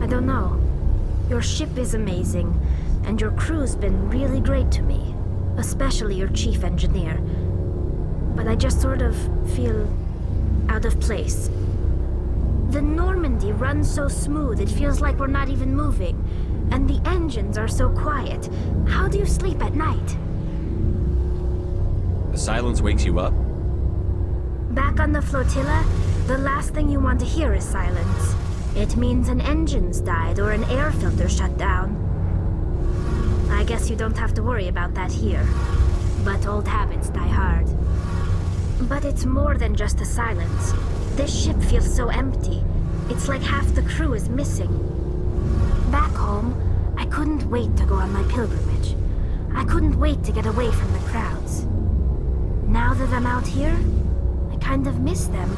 I don't know. Your ship is amazing, and your crew's been really great to me. Especially your chief engineer. But I just sort of feel out of place. The Normandy runs so smooth it feels like we're not even moving. And the engines are so quiet. How do you sleep at night? The silence wakes you up? Back on the flotilla, the last thing you want to hear is silence. It means an engine's died or an air filter shut down. I guess you don't have to worry about that here. But old habits die hard. But it's more than just the silence. This ship feels so empty. It's like half the crew is missing. Back home, I couldn't wait to go on my pilgrimage. I couldn't wait to get away from the crowds. Now that I'm out here, I kind of miss them.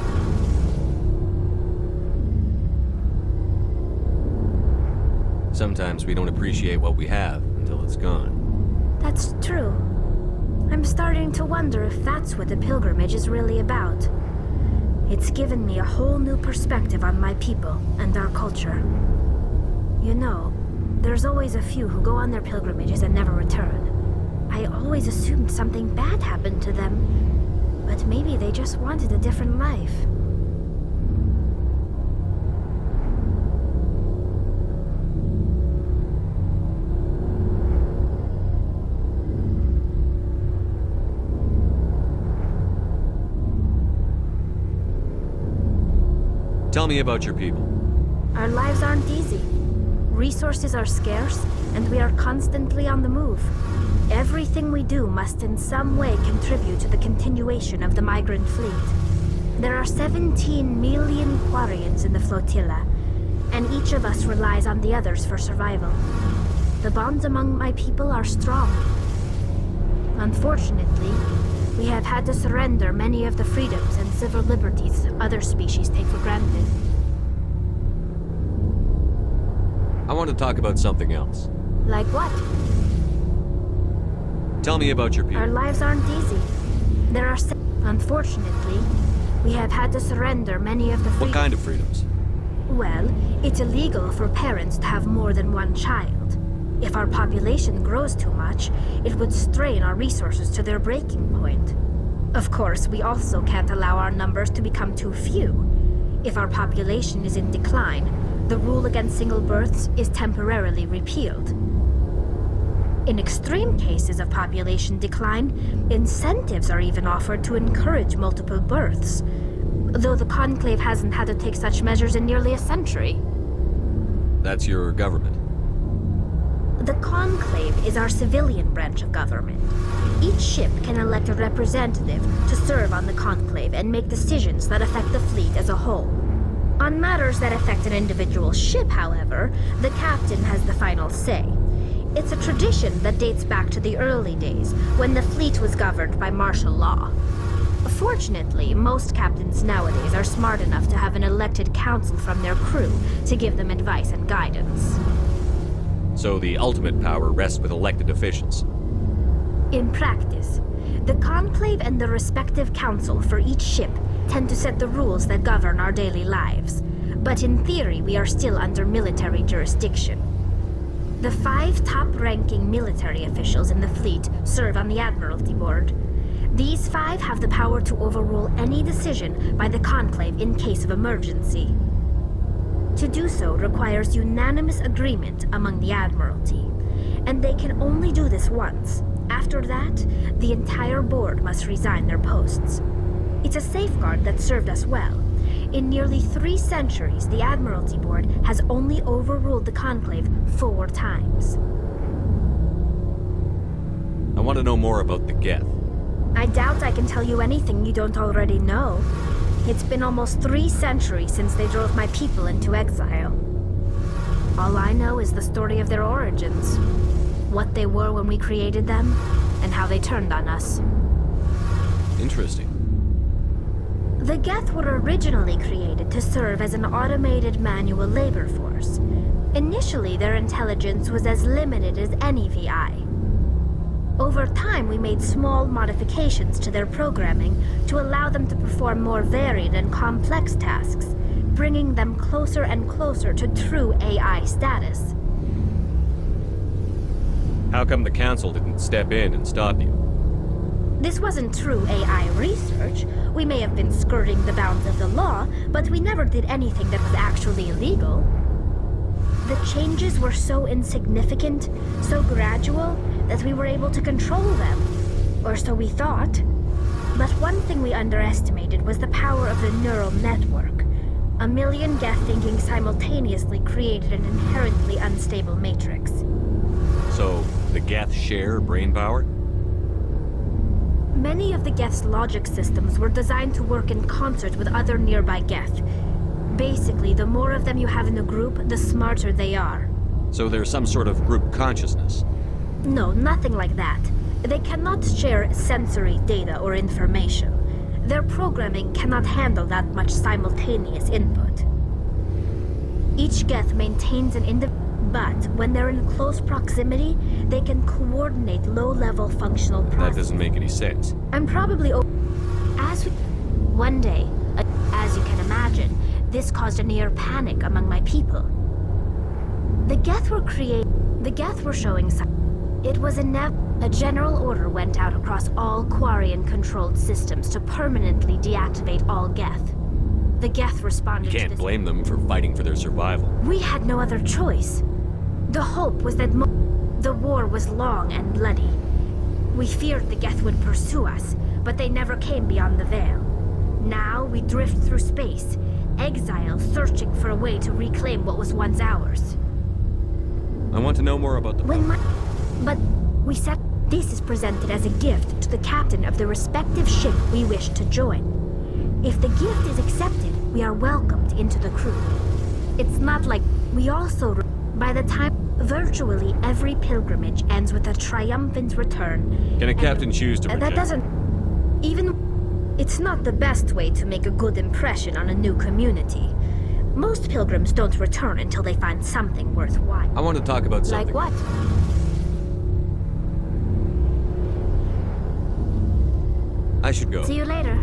Sometimes we don't appreciate what we have until it's gone. That's true. I'm starting to wonder if that's what the pilgrimage is really about. It's given me a whole new perspective on my people and our culture. You know, there's always a few who go on their pilgrimages and never return. I always assumed something bad happened to them, but maybe they just wanted a different life. Tell me about your people. Our lives aren't easy. Resources are scarce, and we are constantly on the move. Everything we do must in some way contribute to the continuation of the migrant fleet. There are 17 million Quarians in the flotilla, and each of us relies on the others for survival. The bonds among my people are strong. Unfortunately, we have had to surrender many of the freedoms and civil liberties other species take for granted. I want to talk about something else. Like what? Tell me about your people. Our lives aren't easy. There are Unfortunately, we have had to surrender many of the freedoms. What kind of freedoms? Well, it's illegal for parents to have more than one child. If our population grows too much, it would strain our resources to their breaking point. Of course, we also can't allow our numbers to become too few. If our population is in decline, the rule against single births is temporarily repealed. In extreme cases of population decline, incentives are even offered to encourage multiple births, though the Conclave hasn't had to take such measures in nearly a century. That's your government. The Conclave is our civilian branch of government. Each ship can elect a representative to serve on the Conclave and make decisions that affect the fleet as a whole. On matters that affect an individual ship, however, the captain has the final say. It's a tradition that dates back to the early days, when the fleet was governed by martial law. Fortunately, most captains nowadays are smart enough to have an elected council from their crew to give them advice and guidance. So the ultimate power rests with elected officials. In practice, the Conclave and the respective council for each ship tend to set the rules that govern our daily lives. But in theory, we are still under military jurisdiction. The 5 top-ranking military officials in the fleet serve on the Admiralty Board. These 5 have the power to overrule any decision by the Conclave in case of emergency. To do so requires unanimous agreement among the Admiralty, and they can only do this once. After that, the entire board must resign their posts. It's a safeguard that served us well. In nearly 3 centuries, the Admiralty Board has only overruled the Conclave 4 times. I want to know more about the Geth. I doubt I can tell you anything you don't already know. It's been almost 3 centuries since they drove my people into exile. All I know is the story of their origins. What they were when we created them, and how they turned on us. Interesting. The Geth were originally created to serve as an automated manual labor force. Initially, their intelligence was as limited as any VI. Over time, we made small modifications to their programming to allow them to perform more varied and complex tasks, bringing them closer and closer to true AI status. How come the Council didn't step in and stop you? This wasn't true AI research. We may have been skirting the bounds of the law, but we never did anything that was actually illegal. The changes were so insignificant, so gradual, that we were able to control them. Or so we thought. But one thing we underestimated was the power of the neural network. A million Geth thinking simultaneously created an inherently unstable matrix. So, the Geth share brain power? Many of the Geth's logic systems were designed to work in concert with other nearby Geth. Basically, the more of them you have in a group, the smarter they are. So there's some sort of group consciousness? No, nothing like that. They cannot share sensory data or information. Their programming cannot handle that much simultaneous input. Each Geth maintains an but when they're in close proximity, they can coordinate low-level functional processes. That doesn't make any sense. I'm probably One day, as you can imagine, this caused a near panic among my people. The Geth were showing signs. It was a general order went out across all Quarian-controlled systems to permanently deactivate all Geth. The Geth responded to this. You can't blame them for fighting for their survival. We had no other choice. The hope was that the war was long and bloody. We feared the Geth would pursue us, but they never came beyond the Veil. Now we drift through space, exile searching for a way to reclaim what was once ours. I want to know more about the... But we said this is presented as a gift to the captain of the respective ship we wish to join. If the gift is accepted, we are welcomed into the crew. It's not like we also... By the time virtually every pilgrimage ends with a triumphant return. Can a captain choose to reject? That doesn't... Even... It's not the best way to make a good impression on a new community. Most pilgrims don't return until they find something worthwhile. I want to talk about something. Like what? I should go. See you later.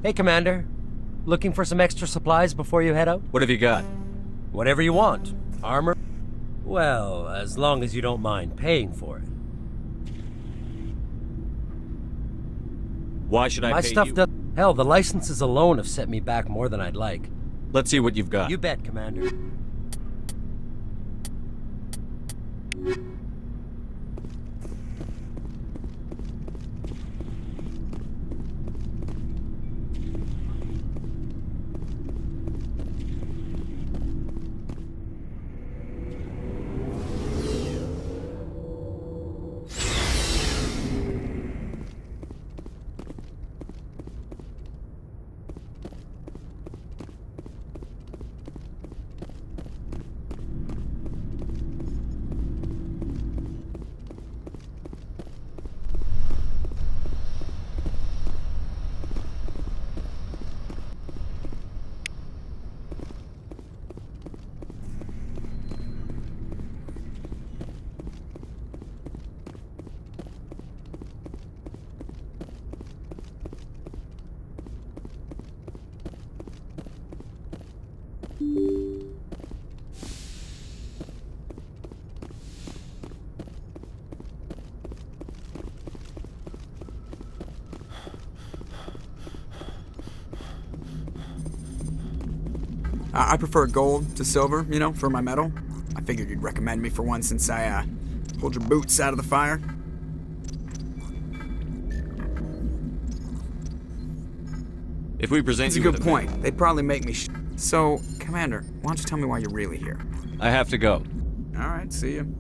Hey, Commander. Looking for some extra supplies before you head out? What have you got? Whatever you want. Armor? Well, as long as you don't mind paying for it. Why should I My pay stuff you? does... Hell, the licenses alone have set me back more than I'd like. Let's see what you've got. You bet, Commander. I prefer gold to silver, you know, for my metal. I figured you'd recommend me for one since I, pulled your boots out of the fire. If we present That's a you good with point. They'd probably make me So, Commander, why don't you tell me why you're really here? I have to go. Alright, see you.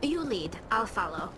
You lead. I'll follow.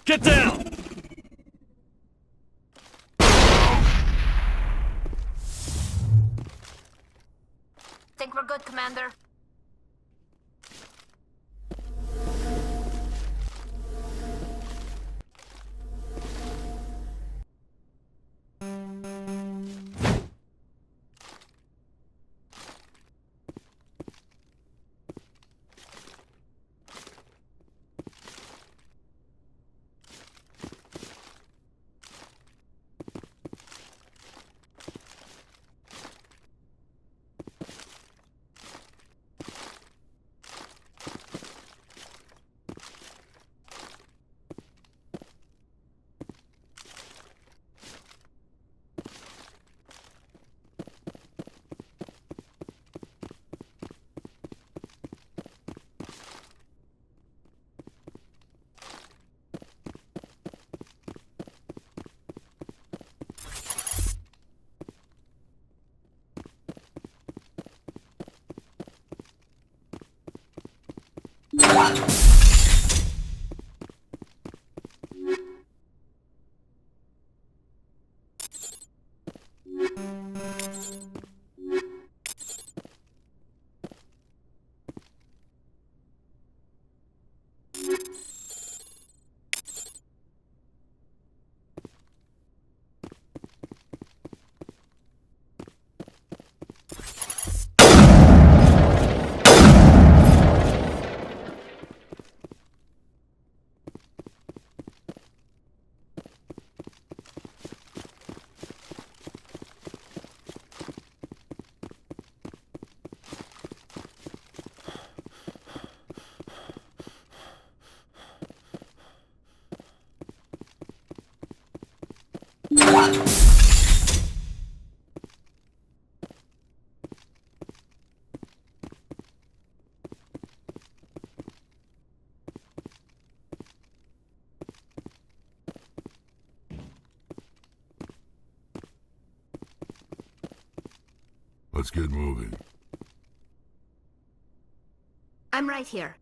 Get down! Think we're good, Commander? Let's get moving. I'm right here.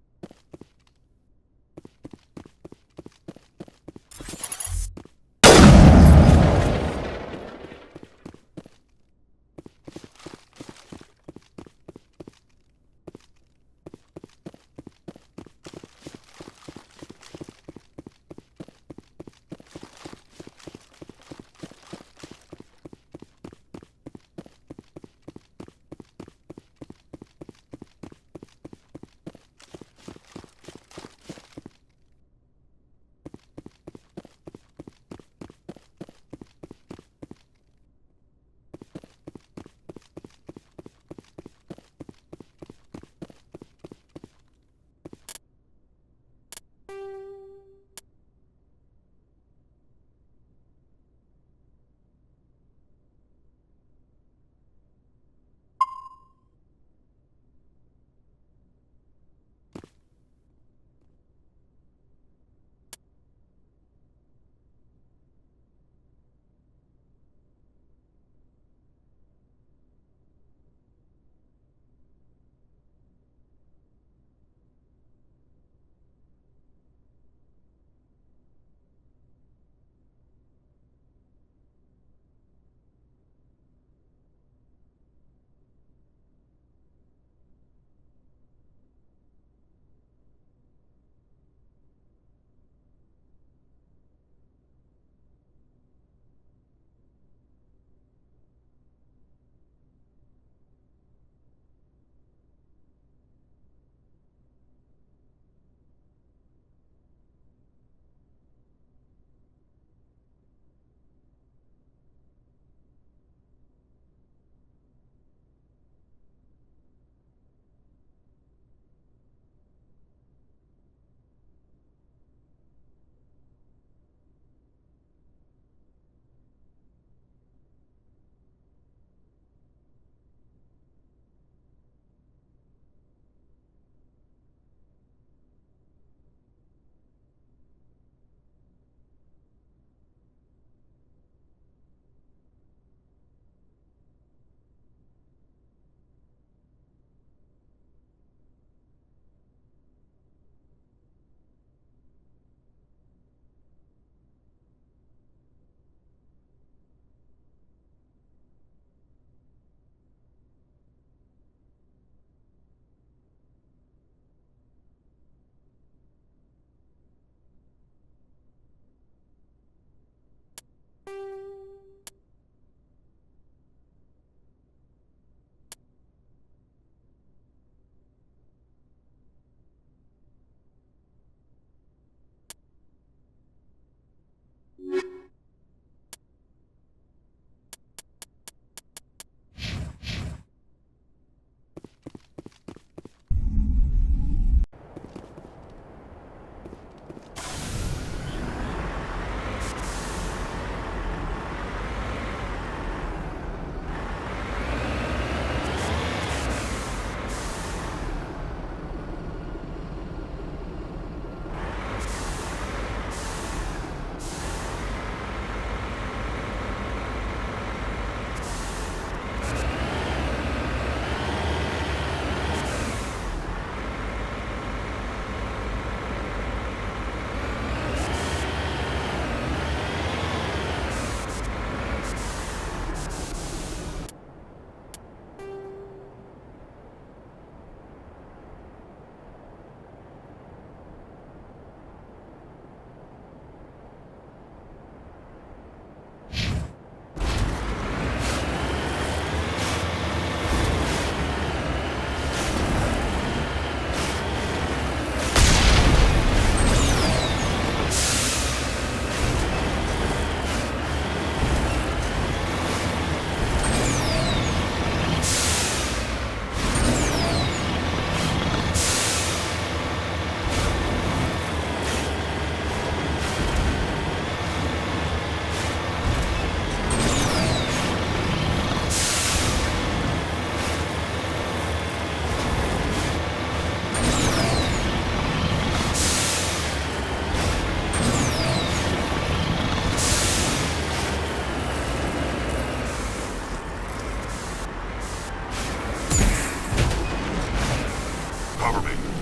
cover me.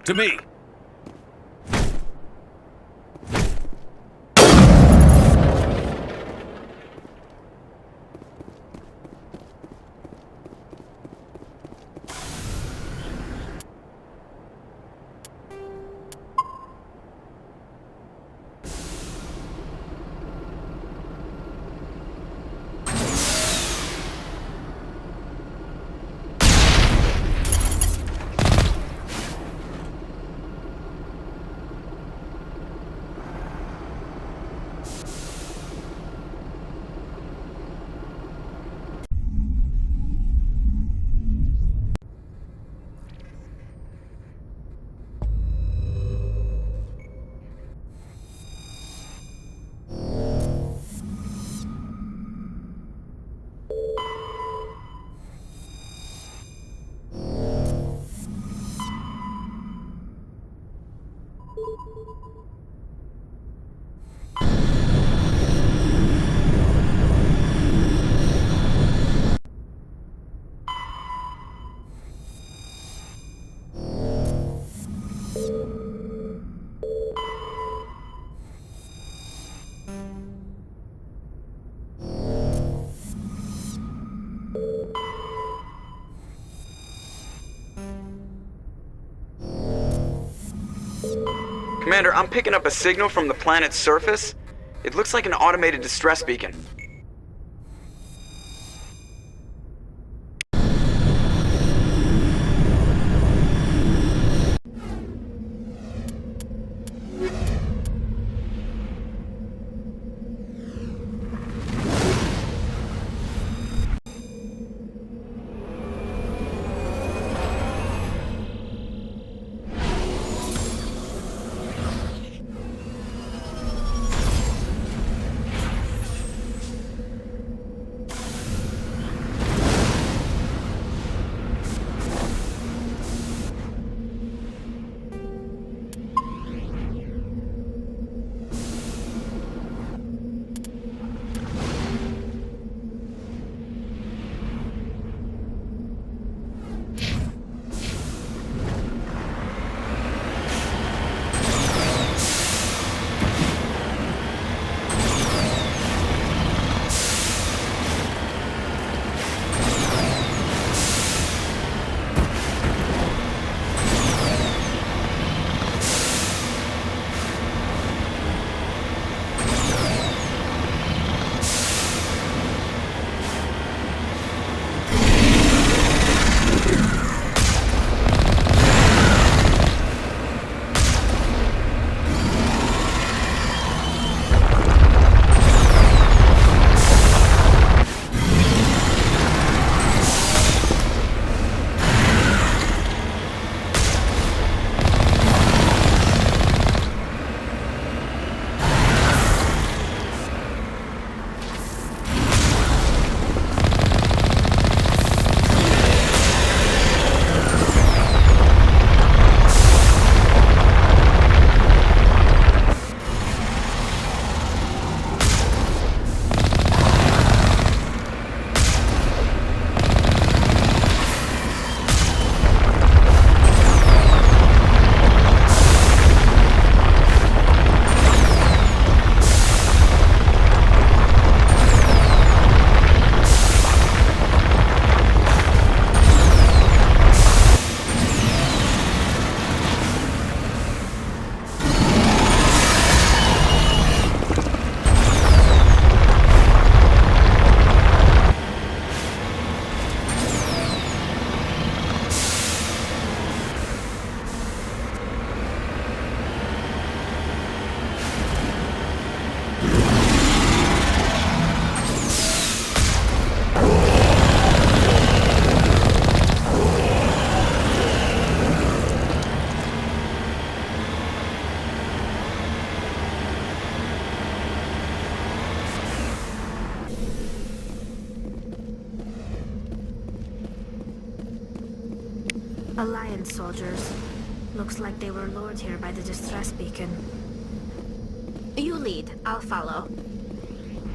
To me! Commander, I'm picking up a signal from the planet's surface. It looks like an automated distress beacon. Alliance soldiers. Looks like they were lured here by the distress beacon. You lead. I'll follow.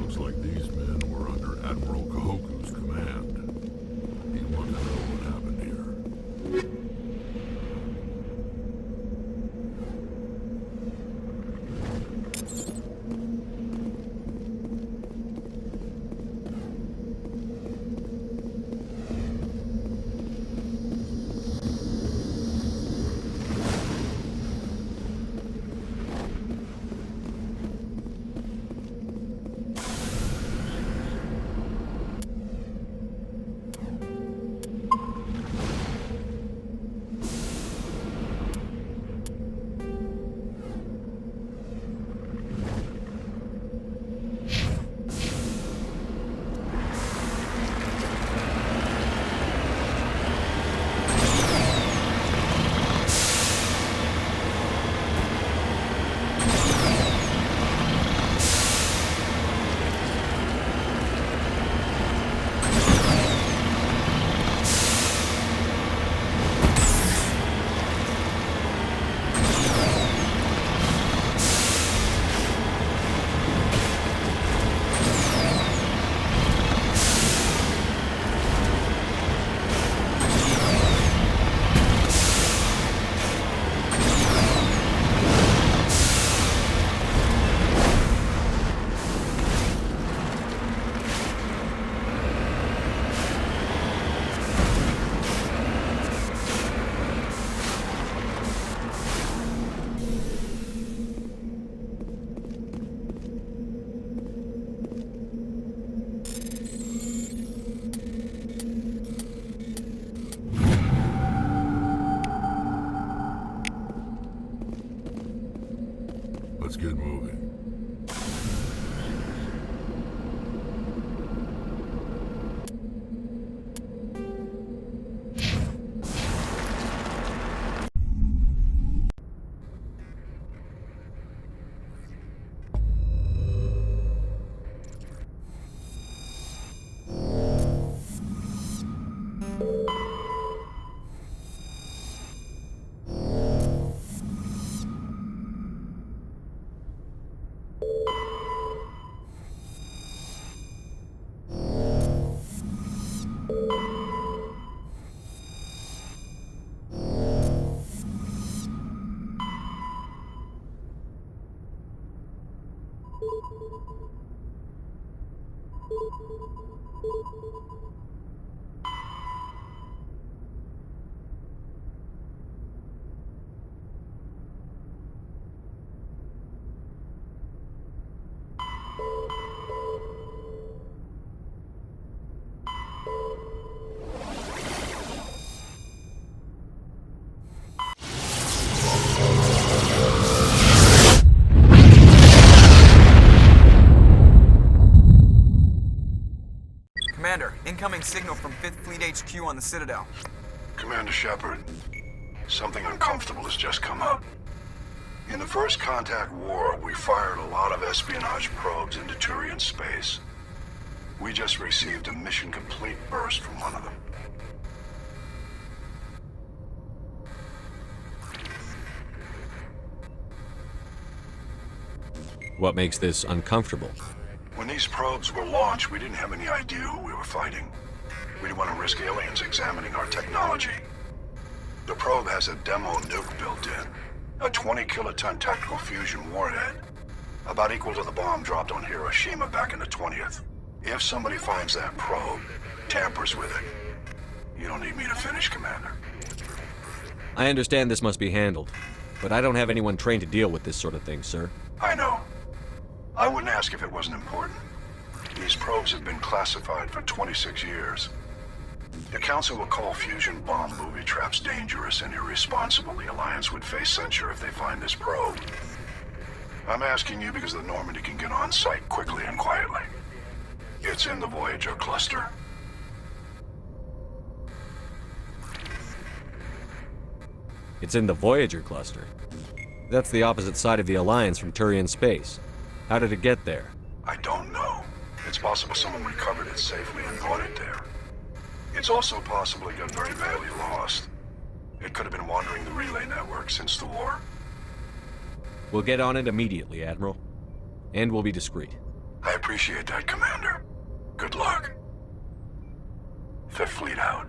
Looks like these men were under Admiral Kahoku's command. He wanted to know what happened here. Let's get moving. Commander, incoming signal from 5th Fleet HQ on the Citadel. Commander Shepard, something uncomfortable has just come up. In the First Contact War, we fired a lot of espionage probes into Turian space. We just received a mission complete burst from one of them. What makes this uncomfortable? When these probes were launched, we didn't have any idea who we were fighting. We didn't want to risk aliens examining our technology. The probe has a demo nuke built in. A 20-kiloton tactical fusion warhead. About equal to the bomb dropped on Hiroshima back in the 20th. If somebody finds that probe, tampers with it, you don't need me to finish, Commander. I understand this must be handled, but I don't have anyone trained to deal with this sort of thing, sir. I know. I wouldn't ask if it wasn't important. These probes have been classified for 26 years. The Council will call fusion bomb booby traps dangerous and irresponsible. The Alliance would face censure if they find this probe. I'm asking you because the Normandy can get on site quickly and quietly. It's in the Voyager cluster. It's in the Voyager cluster. That's the opposite side of the Alliance from Turian space. How did it get there? I don't know. It's possible someone recovered it safely and brought it there. It's also possible it got very badly lost. It could have been wandering the relay network since the war. We'll get on it immediately, Admiral. And we'll be discreet. I appreciate that, Commander. Good luck. Fifth Fleet out.